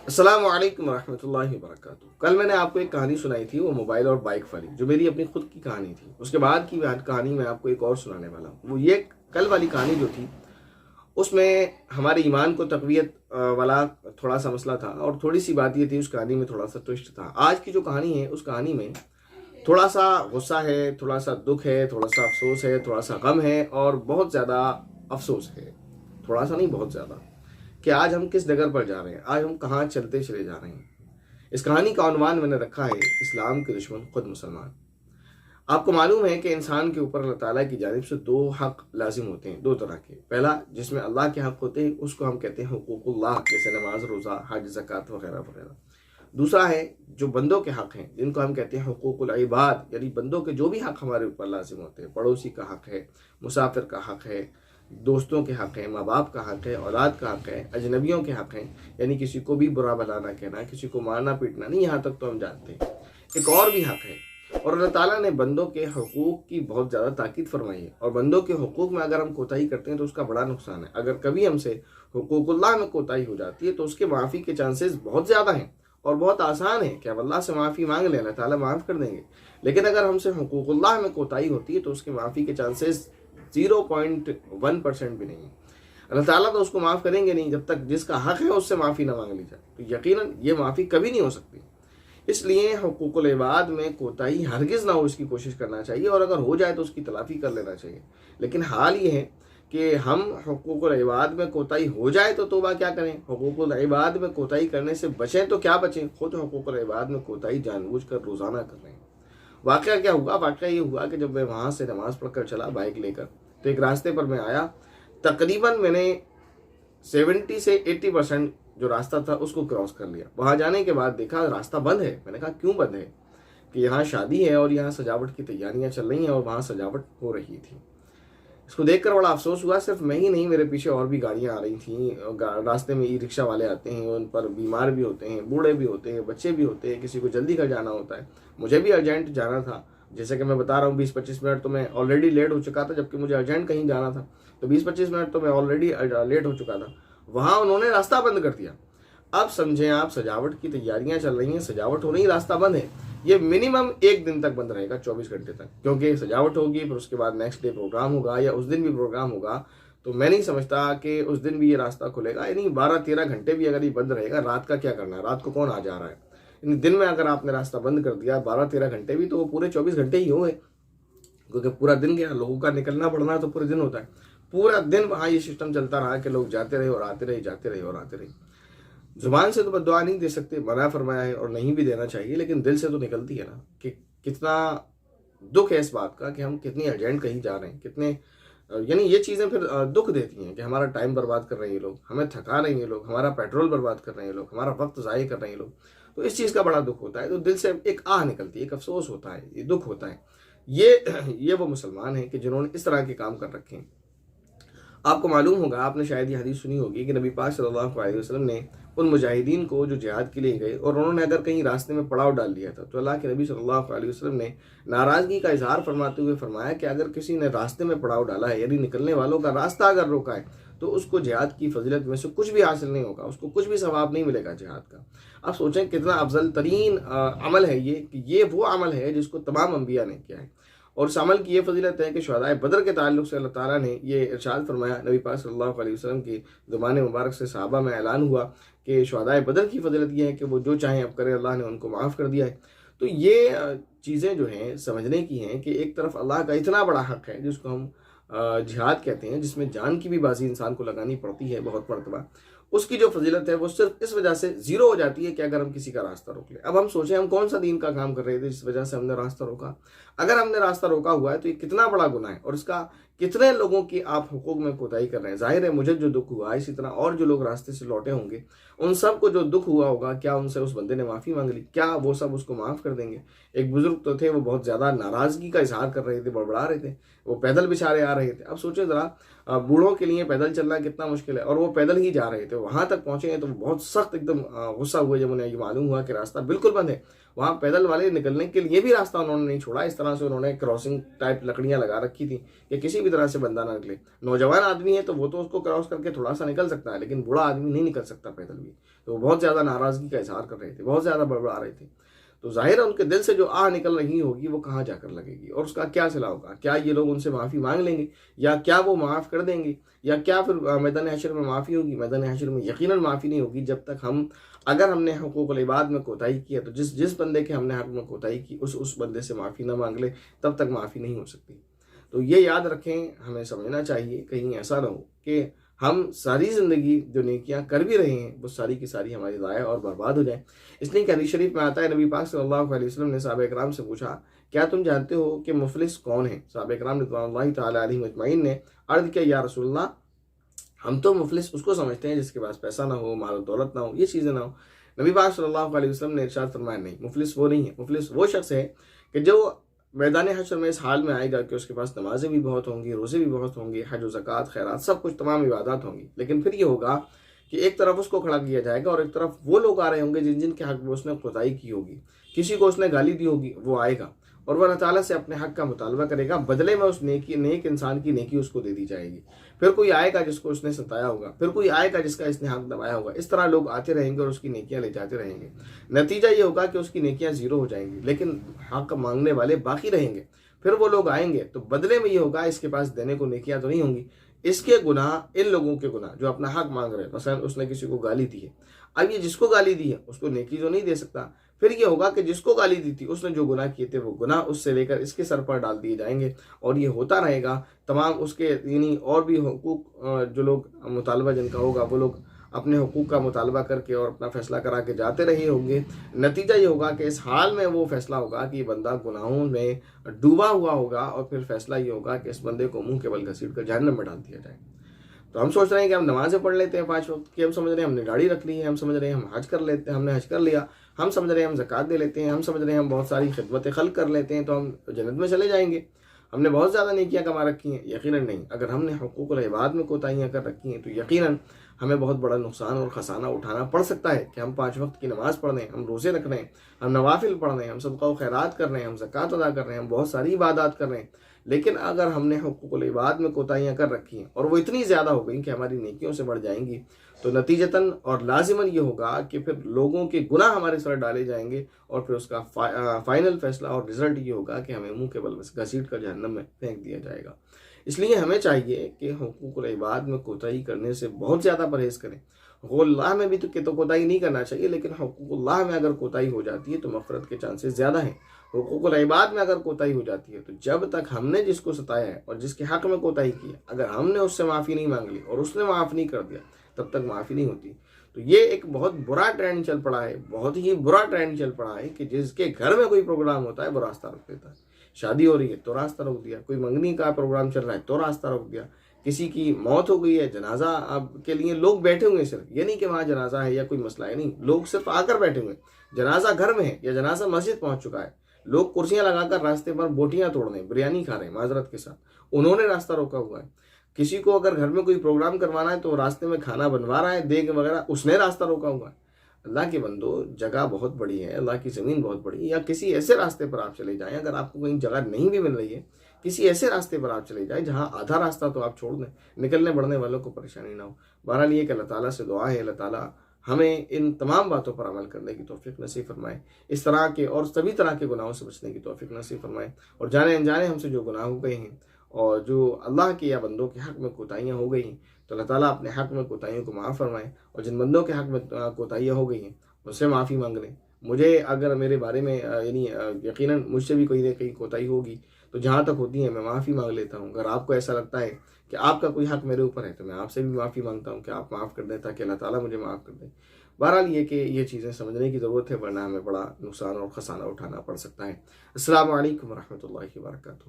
अस्सलाम वालेकुम रहमतुल्लाहि वबरकातुहू। कल मैंने आपको एक कहानी सुनाई थी, वो मोबाइल और बाइक वाली, जो मेरी अपनी खुद की कहानी थी। उसके बाद की कहानी मैं आपको एक और सुनाने वाला हूँ। वो ये कल वाली कहानी जो थी, उसमें हमारे ईमान को तक़वियत वाला थोड़ा सा मसला था, और थोड़ी सी बात ये थी, उस कहानी में थोड़ा सा ट्विस्ट था। आज की जो कहानी है, उस कहानी में थोड़ा सा गुस्सा है, थोड़ा सा दुख है, थोड़ा सा अफसोस है, थोड़ा सा गम है, और बहुत ज़्यादा अफसोस है। थोड़ा सा नहीं, बहुत ज़्यादा, कि आज हम किस डगर पर जा रहे हैं, आज हम कहाँ चलते चले जा रहे हैं। इस कहानी का उन्वान मैंने रखा है, इस्लाम के दुश्मन खुद मुसलमान। आपको मालूम है कि इंसान के ऊपर अल्लाह ताला की जानिब से दो हक लाजिम होते हैं, दो तरह के। पहला, जिसमें अल्लाह के हक होते हैं, उसको हम कहते हैं हुकूकुल्लाह, जैसे नमाज, रोज़ा, हज, ज़कात वगैरह वगैरह। दूसरा है जो बंदों के हक हैं, जिनको हम कहते हैं हुकूकुल इबाद, यानी बंदों के जो भी हक हमारे ऊपर लाजिम होते हैं। पड़ोसी का हक है, मुसाफिर का हक है, दोस्तों के हक हैं, माँ बाप का हक है, औलाद का हक है, अजनबियों के हक हैं, यानी किसी को भी बुरा भला ना कहना, किसी को मारना पीटना नहीं, यहाँ तक तो हम जानते हैं। एक और भी हक है, और अल्लाह ताला ने बंदों के हुकूक की बहुत ज़्यादा ताकीद फरमाई है। और बंदों के हुकूक में अगर हम कोताही करते हैं तो उसका बड़ा नुकसान है। अगर कभी हमसे हुकूकुल्लाह में कोताही हो जाती है तो उसके माफ़ी के चांसेस बहुत ज़्यादा हैं, और बहुत आसान है कि अब अल्लाह से माफ़ी मांग लें, अल्लाह ताला माफ़ कर देंगे। लेकिन अगर हमसे हुकूकुल्लाह में कोताही होती है तो उसके माफ़ी के चांसेस 0.1% भी नहीं है। अल्लाह ताला तो उसको माफ़ करेंगे नहीं जब तक जिसका हक़ है उससे माफ़ी ना मांग ली जाए। तो यकीनन ये माफ़ी कभी नहीं हो सकती। इसलिए हुकूकुल इबाद में कोताही हरगिज़ ना हो, इसकी कोशिश करना चाहिए, और अगर हो जाए तो उसकी तलाफ़ी कर लेना चाहिए। लेकिन हाल ये है कि हम हुकूकुल इबाद में कोताही हो जाए तो तौबा क्या करें, हुकूकुल इबाद में कोताही करने से बचें तो क्या बचें, खुद हुकूकुल इबाद में कोताही जानबूझकर रोज़ाना कर रहे हैं। वाक़या क्या हुआ? वाक़या ये हुआ कि जब मैं वहाँ से नमाज़ पढ़कर चला बाइक लेकर, तो एक रास्ते पर मैं आया। तकरीबन मैंने 70 से 80% जो रास्ता था उसको क्रॉस कर लिया। वहाँ जाने के बाद देखा रास्ता बंद है। मैंने कहा क्यों बंद है? कि यहाँ शादी है और यहाँ सजावट की तैयारियाँ चल रही हैं, और वहाँ सजावट हो रही थी। इसको देखकर बड़ा अफसोस हुआ। सिर्फ मैं ही नहीं, मेरे पीछे और भी गाड़ियाँ आ रही थीं। रास्ते में ई रिक्शा वाले आते हैं, उन पर बीमार भी होते हैं, बूढ़े भी होते हैं, बच्चे भी होते हैं, किसी को जल्दी घर जाना होता है। मुझे भी अर्जेंट जाना था। जैसे कि मैं बता रहा हूँ, 20-25 मिनट तो मैं ऑलरेडी लेट हो चुका था, जबकि मुझे अर्जेंट कहीं जाना था। तो 20-25 मिनट तो मैं ऑलरेडी लेट हो चुका था। वहाँ उन्होंने रास्ता बंद कर दिया। अब समझें आप, सजावट की तैयारियां चल रही हैं, सजावट हो रही, रास्ता बंद है। ये मिनिमम 1 दिन तक बंद रहेगा, 24 घंटे तक, क्योंकि सजावट होगी, फिर उसके बाद नेक्स्ट डे प्रोग्राम होगा, या उस दिन भी प्रोग्राम होगा। तो मैं नहीं समझता कि उस दिन भी ये रास्ता खुलेगा। यानी 12-13 घंटे भी अगर ये बंद रहेगा, रात का क्या करना है? रात को कौन आ जा रहा है? यानी दिन में अगर आपने रास्ता बंद कर दिया 12-13 घंटे भी, तो वो पूरे 24 घंटे ही हुए, क्योंकि पूरा दिन गया। लोगों का निकलना पड़ना तो पूरे दिन होता है। पूरा दिन वहाँ ये सिस्टम चलता रहा कि लोग जाते रहे और आते रहे, जाते रहे और आते रहे। जुबान से तो बद्दुआ नहीं दे सकते, मना फरमाया है, और नहीं भी देना चाहिए, लेकिन दिल से तो निकलती है ना, कि कितना दुख है इस बात का कि हम कितनी अर्जेंट कहीं जा रहे हैं, कितने यानी ये चीज़ें फिर दुख देती हैं कि हमारा टाइम बर्बाद कर रहे हैं ये लोग, हमें थका रहे हैं ये लोग, हमारा पेट्रोल बर्बाद कर रहे हैं ये लोग, हमारा वक्त ज़ाय कर रहे हैं ये लोग। तो इस चीज़ का बड़ा दुख होता है। तो दिल से एक आह निकलती है, एक अफसोस होता है, ये दुख होता है। ये वो मुसलमान हैं कि जिन्होंने इस तरह के काम कर रखे हैं। आपको मालूम होगा, आपने शायद ये हदीस सुनी होगी कि नबी पाक सल्लल्लाहु अलैहि वसल्लम ने उन मुजाहिदीन को जो जिहाद के लिए गए, और उन्होंने अगर कहीं रास्ते में पड़ाव डाल दिया था, तो अल्लाह के नबी सल्लल्लाहु अलैहि वसल्लम ने नाराज़गी का इजहार फरमाते हुए फरमाया कि अगर किसी ने रास्ते में पड़ाव डाला है, यानी निकलने वालों का रास्ता अगर रोका है, तो उसको जिहाद की फजीलत में से कुछ भी हासिल नहीं होगा, उसको कुछ भी सवाब नहीं मिलेगा जिहाद का। अब सोचें कितना अफजल तरीन अमल है ये, कि ये वो अमल है जिसको तमाम अम्बिया ने किया है। और इस अमल की ये फजीलत है कि शुहदाए बदर के ताल्लुक से अल्लाह ताला ने ये इरशाद फरमाया, नबी पाक सल्लल्लाहु अलैहि वसल्लम की ज़ुबान मुबारक से सहाबा में ऐलान हुआ कि शुहदाए बदर की फजीलत ये है कि वो जो चाहें अब करें, अल्लाह ने उनको माफ़ कर दिया है। तो ये चीज़ें जो हैं समझने की हैं कि एक तरफ अल्लाह का इतना बड़ा हक़ है जिसको हम जिहाद कहते हैं, जिसमें जान की भी बाजी इंसान को लगानी पड़ती है बहुत मरतबा। उसकी जो फजीलत है वो सिर्फ इस वजह से ज़ीरो हो जाती है कि अगर हम किसी का रास्ता रोक लें। अब हम सोचें, हम कौन सा दीन का काम कर रहे थे जिस वजह से हमने रास्ता रोका? अगर हमने रास्ता रोका हुआ है तो ये कितना बड़ा गुनाह है, और इसका कितने लोगों की आप हुकूक में कोताही कर रहे हैं। जाहिर है मुझे जो दुख हुआ, इसी तरह और जो लोग रास्ते से लौटे होंगे, उन सब को जो दुख हुआ होगा, क्या उनसे उस बंदे ने माफ़ी मांग ली? क्या वो सब उसको माफ़ कर देंगे? एक बुजुर्ग तो थे, वो बहुत ज़्यादा नाराज़गी का इजहार कर रहे थे, बड़बड़ा रहे थे, वो पैदल बेचारे आ रहे थे। अब सोचें ज़रा, बूढ़ों के लिए पैदल चलना कितना मुश्किल है, और वो पैदल ही जा रहे थे। वहां तक पहुंचे हैं तो बहुत सख्त एकदम गुस्सा हुए जब उन्हें ये मालूम हुआ कि रास्ता बिल्कुल बंद है। वहां पैदल वाले निकलने के लिए भी रास्ता उन्होंने नहीं छोड़ा। इस तरह से उन्होंने क्रॉसिंग टाइप लकड़ियां लगा रखी थी कि किसी भी तरह से बंदा ना निकले। नौजवान आदमी है तो वो तो उसको क्रॉस करके थोड़ा सा निकल सकता है, लेकिन बूढ़ा आदमी नहीं निकल सकता पैदल भी। तो वो बहुत ज्यादा नाराजगी का इजहार कर रहे थे, बहुत ज्यादा बड़बड़ा रहे थे। तो जाहिर है उनके दिल से जो आह निकल रही होगी वो कहाँ जाकर लगेगी, और उसका क्या सिला होगा। क्या ये लोग उनसे माफ़ी मांग लेंगे, या क्या वो माफ़ कर देंगे, या क्या फिर मैदान हशर में माफ़ी होगी? मैदान हशर में यकीनन माफ़ी नहीं होगी जब तक अगर हमने हुकूकुल इबाद में कोताही की है तो जिस बंदे के हमने हक में कोताही की उस बंदे से माफ़ी ना मांग ले, तब तक माफ़ी नहीं हो सकती। तो ये याद रखें, हमें समझना चाहिए कहीं ऐसा ना हो कि हम सारी ज़िंदगी जो नेकियां कर भी रहे हैं वो सारी की सारी हमारी ज़ाया और बर्बाद हो जाए। इसलिए कि हदीस शरीफ में आता है, नबी पाक सल्लल्लाहु अलैहि वसल्लम ने सहाबा इकराम से पूछा, क्या तुम जानते हो कि मुफलिस कौन है? सहाबा इकराम रिज़वानुल्लाहि तआला अलैहिम अजमईन ने अर्ज़ किया, या रसूलल्लाह, हम तो मुफलिस उसको समझते हैं जिसके पास पैसा ना हो, माल दौलत ना हो, ये चीज़ें ना हो। नबी पाक सल्लल्लाहु अलैहि वसल्लम ने इरशाद फरमाया, नहीं, मुफलिस वो नहीं है। मुफलिस वो शख्स है कि जो मैदान हशर में इस हाल में आएगा कि उसके पास नमाजें भी बहुत होंगी, रोज़े भी बहुत होंगे, हज व ज़कात खैरात सब कुछ तमाम इबादत होंगी, लेकिन फिर ये होगा कि एक तरफ उसको खड़ा किया जाएगा और एक तरफ वो लोग आ रहे होंगे जिन के हक में उसने खुदाई की होगी। किसी को उसने गाली दी होगी, वो आएगा और वह अल्लाह ताला से अपने हक का मुतालबा करेगा, बदले में उस नेक इंसान की नेकी उसको दे दी जाएगी। फिर कोई आएगा जिसको उसने सताया होगा, फिर कोई आएगा जिसका इसने हक दबाया होगा। इस तरह लोग आते रहेंगे और उसकी नेकियां ले जाते रहेंगे। नतीजा ये होगा कि उसकी नेकियां ज़ीरो हो जाएंगी, लेकिन हक मांगने वाले बाकी रहेंगे। फिर वो लोग आएंगे तो बदले में ये होगा, इसके पास देने को नेकियां तो नहीं होंगी, इसके गुनाह, इन लोगों के गुनाह जो अपना हक मांग रहे हैं। मसलन उसने किसी को गाली दी है, अब ये जिसको गाली दी है उसको नेकी तो नहीं दे सकता। फिर ये होगा कि जिसको गाली दी थी उसने जो गुनाह किए थे वो गुनाह उससे लेकर इसके सर पर डाल दिए जाएंगे, और ये होता रहेगा। तमाम उसके यानी और भी हुकूक जो लोग मुतालबा जिनका होगा वो लोग अपने हुकूक का मुतालबा करके और अपना फैसला करा के जाते रहे होंगे। नतीजा ये होगा कि इस हाल में वो फैसला होगा कि बंदा गुनाहों में डूबा हुआ होगा, और फिर फैसला ये होगा कि इस बंदे को मुंह के बल घसीट कर जहन्नम में डाल दिया जाए। तो हम सोच रहे हैं कि हम नमाजें पढ़ लेते हैं 5 वक्त की, हम समझ रहे हैं हमने गाड़ी रख ली है, हम समझ रहे हैं हम हज कर लेते हैं, हमने हज कर लिया, हम समझ रहे हैं हम ज़कात दे लेते हैं, हम समझ रहे हैं हम बहुत सारी खिदमत खल्क कर लेते हैं तो हम जन्नत में चले जाएंगे, हमने बहुत ज़्यादा नेकियां कमा रखी हैं। यकीनन नहीं। अगर हमने हुकूकुल इबाद में कोताहियाँ कर रखी हैं तो यकीनन हमें बहुत बड़ा नुकसान और खसाना उठाना पड़ सकता है कि हम 5 वक्त की नमाज़ पढ़ रहे हैं, हम रोज़े रख रहे हैं, हम नवाफिल पढ़ रहे हैं, हम सदका व खैरात कर रहे हैं, हम ज़कात अदा कर रहे हैं, हम बहुत सारी इबादत कर रहे हैं, लेकिन अगर हमने हुकूकुल इबाद में कोताहियाँ कर रखी हैं और वो इतनी ज़्यादा हो गई कि हमारी नेकियों से बढ़ जाएंगी, तो नतीजतन और लाजिमन ये होगा कि फिर लोगों के गुनाह हमारे सर डाले जाएंगे, और फिर उसका फाइनल फैसला और रिजल्ट ये होगा कि हमें मुंह के बल घसीट कर जहन्नम में फेंक दिया जाएगा। इसलिए हमें चाहिए कि हुकूकुल इबाद में कोताही करने से बहुत ज़्यादा परहेज़ करें। हुकूकुल्लाह में भी तो कोताही नहीं करना चाहिए, लेकिन हुकूकुल्लाह में अगर कोताही हो जाती है तो मग़फ़िरत के चांसेस ज़्यादा हैं। हुकूकुल इबाद में अगर कोताही हो जाती है तो जब तक हमने जिसको सताया है और जिसके हक़ में कोताही की है, अगर हमने उससे माफ़ी नहीं मांग ली और उसने माफ़ नहीं कर दिया, तब तक माफ़ी नहीं होती। तो ये एक बहुत बुरा ट्रेंड चल पड़ा है, बहुत ही बुरा ट्रेंड चल पड़ा है कि जिसके घर में कोई प्रोग्राम होता है वो रास्ता रोक देता है। शादी हो रही है तो रास्ता रोक दिया, कोई मंगनी का प्रोग्राम चल रहा है तो रास्ता रोक दिया, किसी की मौत हो गई है, जनाजा अब के लिए लोग बैठे हुए हैं, सिर्फ ये नहीं कि वहाँ जनाजा है या कोई मसला है, नहीं, लोग सिर्फ आकर बैठे हुए हैं। जनाजा घर में है या जनाजा मस्जिद पहुंच चुका है, लोग कुर्सियां लगाकर रास्ते पर बोटियां तोड़ रहे हैं, बिरयानी खा रहे हैं माजरत के साथ, उन्होंने रास्ता रोका हुआ है। किसी को अगर घर में कोई प्रोग्राम करवाना है तो रास्ते में खाना बनवा रहा है, देग वगैरह, उसने रास्ता रोका हुआ है। अल्लाह के बंदो, जगह बहुत बड़ी है, अल्लाह की ज़मीन बहुत बड़ी है, या किसी ऐसे रास्ते पर आप चले जाएं, अगर आपको कहीं जगह नहीं भी मिल रही है, किसी ऐसे रास्ते पर आप चले जाएं जहां आधा रास्ता तो आप छोड़ दें, निकलने बढ़ने वालों को परेशानी ना हो। बहरहाल ये कि अल्लाह ताला से दुआ है, अल्लाह ताला हमें इन तमाम बातों पर अमल करने की तौफीक नसीब फरमाए, इस तरह के और सभी तरह के गुनाहों से बचने की तौफीक नसीब फरमाए, और जाने अनजाने हमसे जो गुनाह हो गए हैं और जो अल्लाह के या बंदों के हक़ में कोताहियाँ हो गई हैं तो अल्लाह ताला अपने हक़ में कोताहियों को माफ़ फरमाए, और जिन बंदों के हक़ में कोताहियाँ हो गई हैं उनसे माफ़ी मांग लें। मुझे अगर मेरे बारे में यानी यकीनन मुझसे भी कोई ना कहीं कोताही होगी तो जहाँ तक होती है मैं माफ़ी मांग लेता हूँ। अगर आपको ऐसा लगता है कि आपका कोई हक़ मेरे ऊपर है तो मैं आपसे भी माफ़ी मांगता हूँ कि आप माफ़ कर दें, ताकि अल्लाह ताला मुझे माफ़ कर दे। बहरहाल ये कि ये चीज़ें समझने की ज़रूरत है, वरना हमें बड़ा नुकसान और खसाना उठाना पड़ सकता है। अस्सलामु अलैकुम व रहमतुल्लाहि व बरकातुहू।